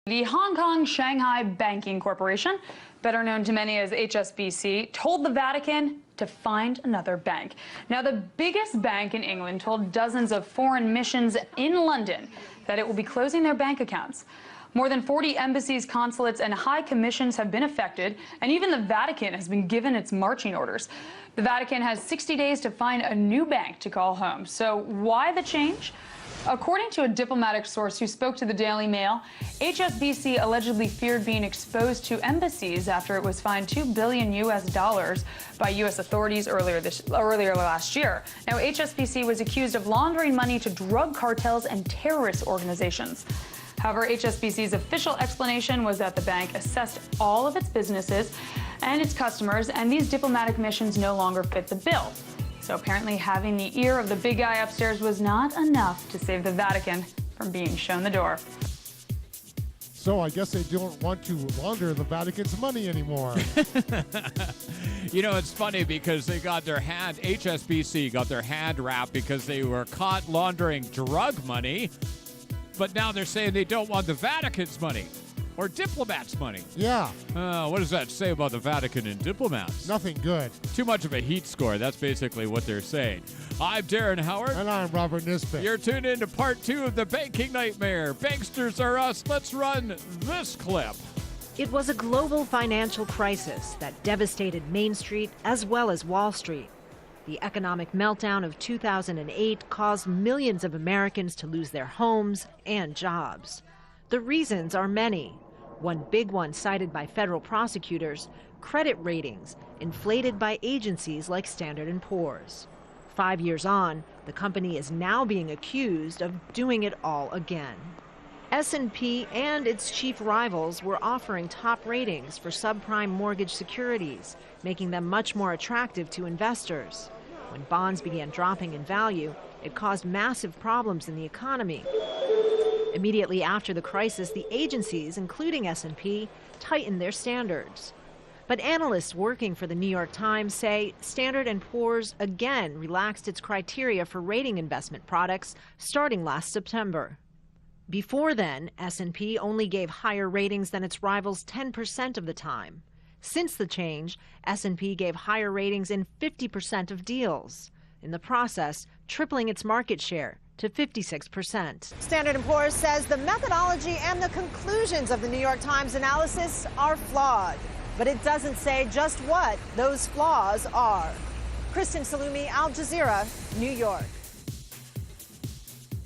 The Hong Kong Shanghai Banking Corporation, better known to many as HSBC, told the Vatican to find another bank. Now, the biggest bank in England told dozens of foreign missions in London that it will be closing their bank accounts. More than 40 embassies, consulates, and high commissions have been affected, and even the Vatican has been given its marching orders. The Vatican has 60 days to find a new bank to call home. So why the change? According to a diplomatic source who spoke to the Daily Mail, HSBC allegedly feared being exposed to embassies after it was fined $2 billion by U.S. authorities earlier last year. Now, HSBC was accused of laundering money to drug cartels and terrorist organizations. However, HSBC's official explanation was that the bank assessed all of its businesses and its customers, and these diplomatic missions no longer fit the bill. So apparently having the ear of the big guy upstairs was not enough to save the Vatican from being shown the door. So I guess they don't want to launder the Vatican's money anymore. You know, it's funny because they got their HSBC got their hand wrapped because they were caught laundering drug money, but now they're saying they don't want the Vatican's money. Or diplomats' money. Yeah. What does that say about the Vatican and diplomats? Nothing good. Too much of a heat score. That's basically what they're saying. I'm Darren Howard. And I'm Robert Nisbet. You're tuned in to part 2 of the banking nightmare. Banksters are us. Let's run this clip. It was a global financial crisis that devastated Main Street as well as Wall Street. The economic meltdown of 2008 caused millions of Americans to lose their homes and jobs. The reasons are many. One big one cited by federal prosecutors, credit ratings inflated by agencies like Standard & Poor's. 5 years on, the company is now being accused of doing it all again. S&P and its chief rivals were offering top ratings for subprime mortgage securities, making them much more attractive to investors. When bonds began dropping in value, it caused massive problems in the economy. Immediately after the crisis, the agencies, including S&P, tightened their standards. But analysts working for the New York Times say Standard & Poor's again relaxed its criteria for rating investment products starting last September. Before then, S&P only gave higher ratings than its rivals 10% of the time. Since the change, S&P gave higher ratings in 50% of deals, in the process tripling its market share to 56%. Standard & Poor's says the methodology and the conclusions of the New York Times analysis are flawed, but it doesn't say just what those flaws are. Kristen Salumi, Al Jazeera, New York.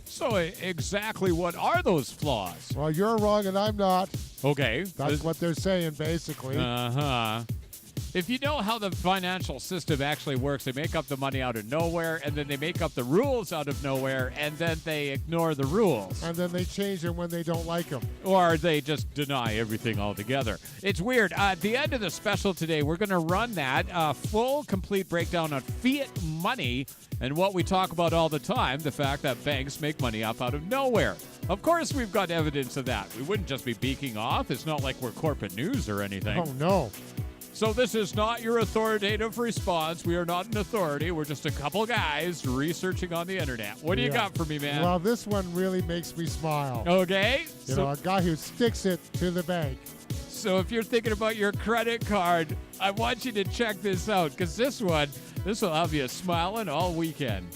So exactly what are those flaws? Well, you're wrong and I'm not. Okay. That's what they're saying, basically. Uh-huh. If you know how the financial system actually works, they make up the money out of nowhere, and then they make up the rules out of nowhere, and then they ignore the rules. And then they change them when they don't like them. Or they just deny everything altogether. It's weird. At the end of the special today, we're going to run that full, complete breakdown on fiat money and what we talk about all the time, the fact that banks make money up out of nowhere. Of course, we've got evidence of that. We wouldn't just be beaking off. It's not like we're corporate news or anything. Oh, no. So this is not your authoritative response. We are not an authority. We're just a couple guys researching on the internet. What do you got for me, man? Well, this one really makes me smile. Okay. You know, a guy who sticks it to the bank. So if you're thinking about your credit card, I want you to check this out, because this will have you smiling all weekend.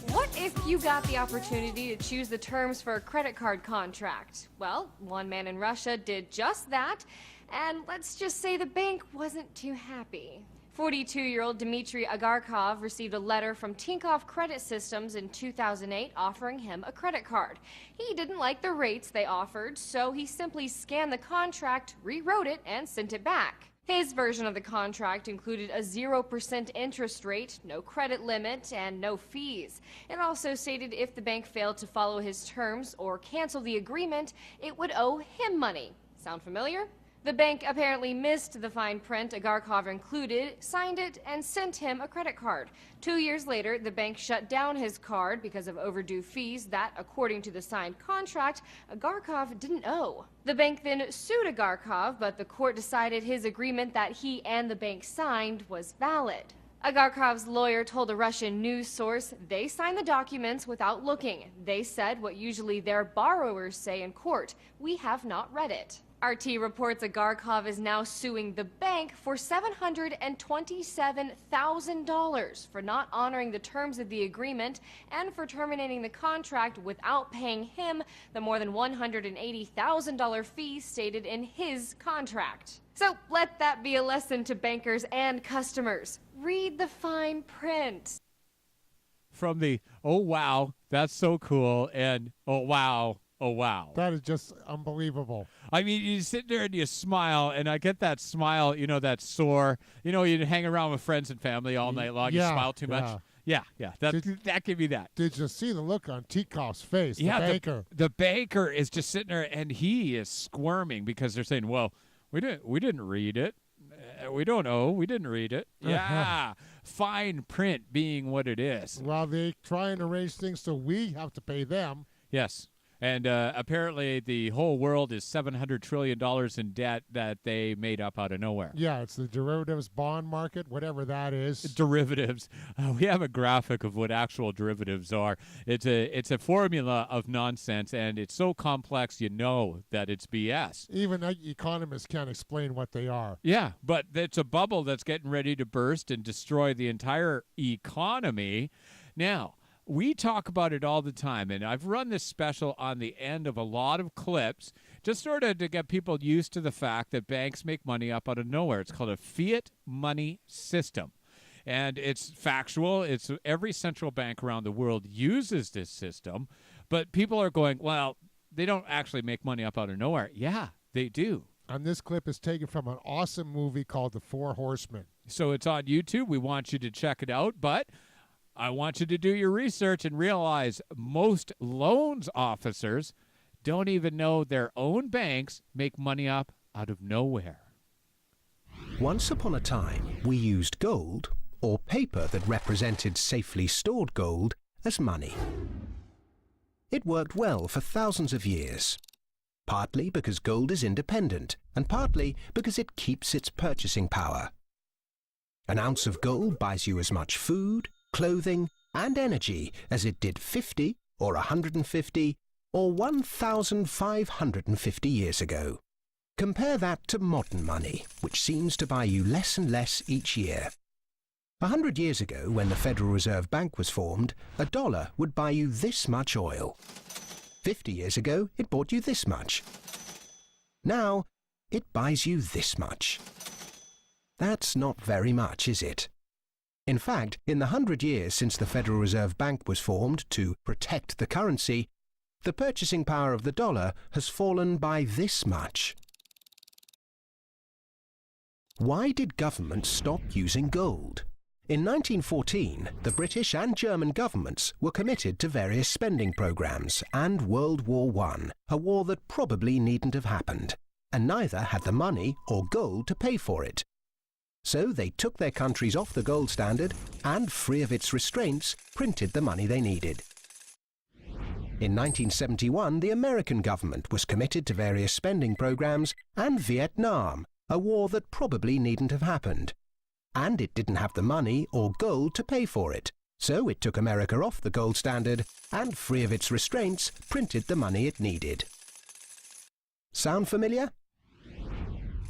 What if you got the opportunity to choose the terms for a credit card contract? Well, one man in Russia did just that. And let's just say the bank wasn't too happy. 42-year-old Dmitry Agarkov received a letter from Tinkoff Credit Systems in 2008 offering him a credit card. He didn't like the rates they offered, so he simply scanned the contract, rewrote it, and sent it back. His version of the contract included a 0% interest rate, no credit limit, and no fees. It also stated if the bank failed to follow his terms or cancel the agreement, it would owe him money. Sound familiar? The bank apparently missed the fine print Agarkov included, signed it, and sent him a credit card. 2 years later, the bank shut down his card because of overdue fees that, according to the signed contract, Agarkov didn't owe. The bank then sued Agarkov, but the court decided his agreement that he and the bank signed was valid. Agarkov's lawyer told a Russian news source they signed the documents without looking. They said what usually their borrowers say in court: "We have not read it." RT reports Agarkov is now suing the bank for $727,000 for not honoring the terms of the agreement and for terminating the contract without paying him the more than $180,000 fee stated in his contract. So let that be a lesson to bankers and customers. Read the fine print. From the, oh, wow, that's so cool, and oh, wow. Oh, wow. That is just unbelievable. I mean, you sit there and you smile, and I get that smile, you know, that sore. You know, you hang around with friends and family all night long. You smile too much. Yeah. That give me that. Did you see the look on Tikov's face, the banker? The banker is just sitting there, and he is squirming because they're saying, well, we didn't read it. We don't know. We didn't read it. Yeah. Fine print being what it is. Well, they try and arrange things so we have to pay them. Yes. And apparently the whole world is $700 trillion in debt that they made up out of nowhere. Yeah, it's the derivatives bond market, whatever that is. Derivatives. We have a graphic of what actual derivatives are. It's a formula of nonsense, and it's so complex you know that it's BS. Even economists can't explain what they are. Yeah, but it's a bubble that's getting ready to burst and destroy the entire economy. Now, we talk about it all the time, and I've run this special on the end of a lot of clips just sort of to get people used to the fact that banks make money up out of nowhere. It's called a fiat money system, and it's factual. It's every central bank around the world uses this system, but people are going, well, they don't actually make money up out of nowhere. Yeah, they do. And this clip is taken from an awesome movie called The Four Horsemen. So it's on YouTube. We want you to check it out, but I want you to do your research and realize most loans officers don't even know their own banks make money up out of nowhere. Once upon a time, we used gold, or paper that represented safely stored gold, as money. It worked well for thousands of years, partly because gold is independent, and partly because it keeps its purchasing power. An ounce of gold buys you as much food, clothing, and energy as it did 50 or 150 or 1,550 years ago. Compare that to modern money, which seems to buy you less and less each year. 100 years ago, when the Federal Reserve Bank was formed, $1 would buy you this much oil. 50 years ago, it bought you this much. Now, it buys you this much. That's not very much, is it? In fact, in the 100 years since the Federal Reserve Bank was formed to protect the currency, the purchasing power of the dollar has fallen by this much. Why did governments stop using gold? In 1914, the British and German governments were committed to various spending programs and World War I, a war that probably needn't have happened, and neither had the money or gold to pay for it. So they took their countries off the gold standard and, free of its restraints, printed the money they needed. In 1971, the American government was committed to various spending programs and Vietnam, a war that probably needn't have happened. And it didn't have the money or gold to pay for it. So it took America off the gold standard and, free of its restraints, printed the money it needed. Sound familiar?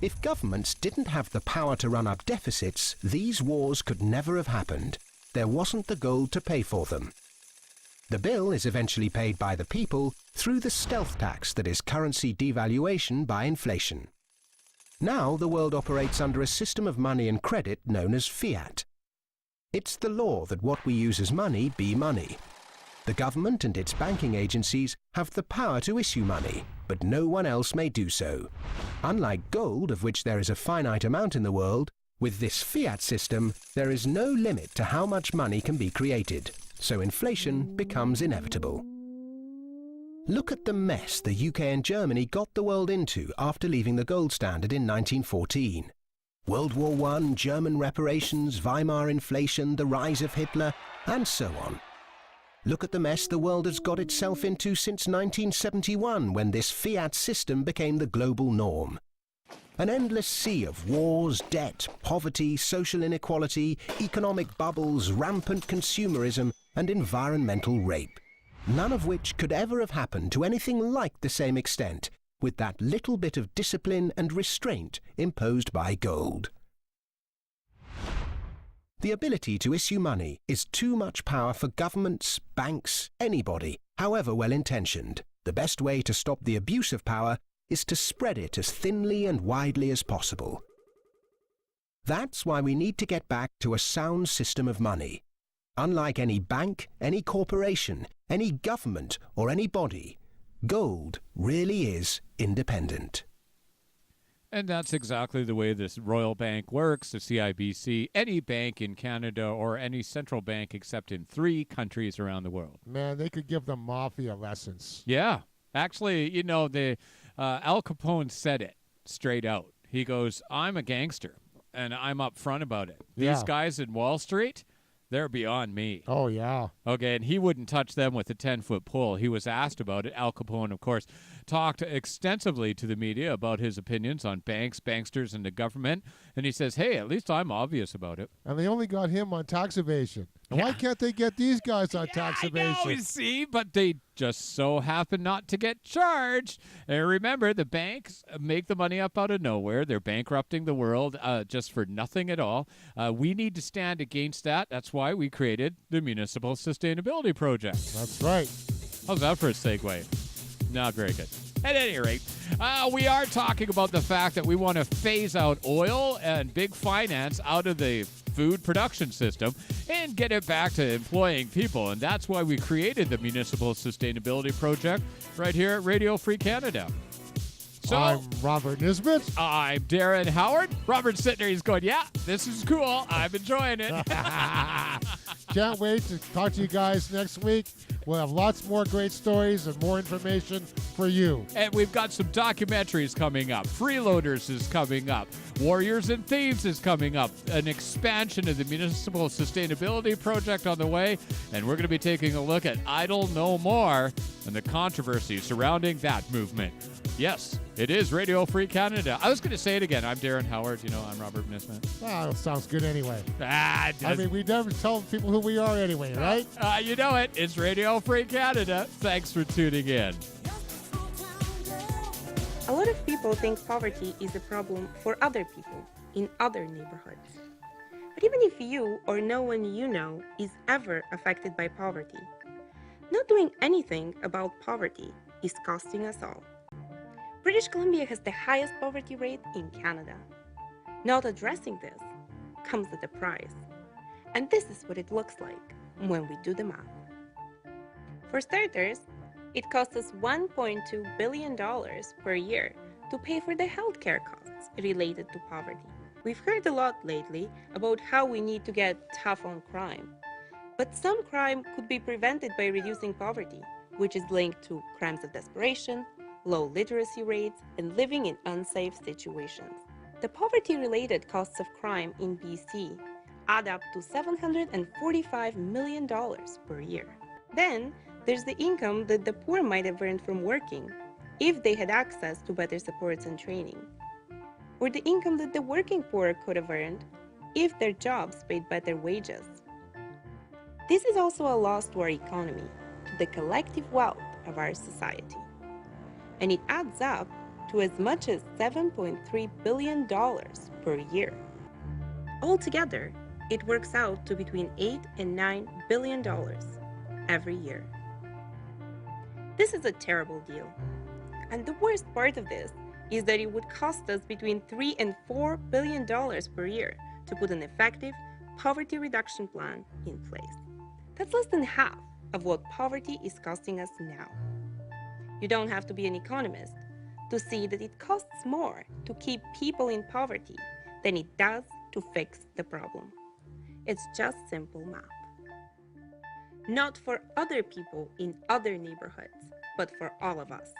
If governments didn't have the power to run up deficits, these wars could never have happened. There wasn't the gold to pay for them. The bill is eventually paid by the people through the stealth tax that is currency devaluation by inflation. Now the world operates under a system of money and credit known as fiat. It's the law that what we use as money be money. The government and its banking agencies have the power to issue money, but no one else may do so. Unlike gold, of which there is a finite amount in the world, with this fiat system, there is no limit to how much money can be created, so inflation becomes inevitable. Look at the mess the UK and Germany got the world into after leaving the gold standard in 1914. World War I, German reparations, Weimar inflation, the rise of Hitler, and so on. Look at the mess the world has got itself into since 1971, when this fiat system became the global norm. An endless sea of wars, debt, poverty, social inequality, economic bubbles, rampant consumerism, and environmental rape. None of which could ever have happened to anything like the same extent, with that little bit of discipline and restraint imposed by gold. The ability to issue money is too much power for governments, banks, anybody, however well-intentioned. The best way to stop the abuse of power is to spread it as thinly and widely as possible. That's why we need to get back to a sound system of money. Unlike any bank, any corporation, any government, or any body, gold really is independent. And that's exactly the way this Royal Bank works, the CIBC, any bank in Canada or any central bank except in 3 countries around the world. Man, they could give them mafia lessons. Yeah. Actually, you know, Al Capone said it straight out. He goes, I'm a gangster, and I'm upfront about it. Yeah. These guys in Wall Street, they're beyond me. Oh, yeah. Okay, and he wouldn't touch them with a 10-foot pole. He was asked about it. Al Capone, of course, talked extensively to the media about his opinions on banks, banksters, and the government. And he says, hey, at least I'm obvious about it. And they only got him on tax evasion. And why can't they get these guys on tax evasion? I know, see, but they just so happen not to get charged. And remember, the banks make the money up out of nowhere. They're bankrupting the world just for nothing at all. We need to stand against that. That's why we created the Municipal Sustainability Project. That's right. How's that for a segue? Not very good. At any rate, we are talking about the fact that we want to phase out oil and big finance out of the food production system and get it back to employing people. And that's why we created the Municipal Sustainability Project right here at Radio Free Canada. So, I'm Robert Nisbet. I'm Darren Howard. Robert's sitting there. He's going, yeah, this is cool. I'm enjoying it. Can't wait to talk to you guys next week. We'll have lots more great stories and more information for you. And we've got some documentaries coming up. Freeloaders is coming up. Warriors and Thieves is coming up. An expansion of the Municipal Sustainability Project on the way. And we're going to be taking a look at Idle No More and the controversy surrounding that movement. Yes, it is Radio Free Canada. I was going to say it again. I'm Darren Howard. You know, I'm Robert Nisbet. Well, sounds good anyway. I mean, we never tell people who we are anyway, right? You know it. It's Radio Free Canada. Thanks for tuning in. A lot of people think poverty is a problem for other people in other neighborhoods. But even if you or no one you know is ever affected by poverty, not doing anything about poverty is costing us all. British Columbia has the highest poverty rate in Canada. Not addressing this comes at a price. And this is what it looks like when we do the math. For starters, it costs us $1.2 billion per year to pay for the healthcare costs related to poverty. We've heard a lot lately about how we need to get tough on crime. But some crime could be prevented by reducing poverty, which is linked to crimes of desperation, low literacy rates, and living in unsafe situations. The poverty-related costs of crime in BC add up to $745 million per year. Then, there's the income that the poor might have earned from working, if they had access to better supports and training. Or the income that the working poor could have earned, if their jobs paid better wages. This is also a loss to our economy, to the collective wealth of our society. And it adds up to as much as $7.3 billion per year. Altogether, it works out to between $8 and $9 billion every year. This is a terrible deal. And the worst part of this is that it would cost us between $3 and $4 billion per year to put an effective poverty reduction plan in place. That's less than half of what poverty is costing us now. You don't have to be an economist to see that it costs more to keep people in poverty than it does to fix the problem. It's just simple math. Not for other people in other neighborhoods, but for all of us.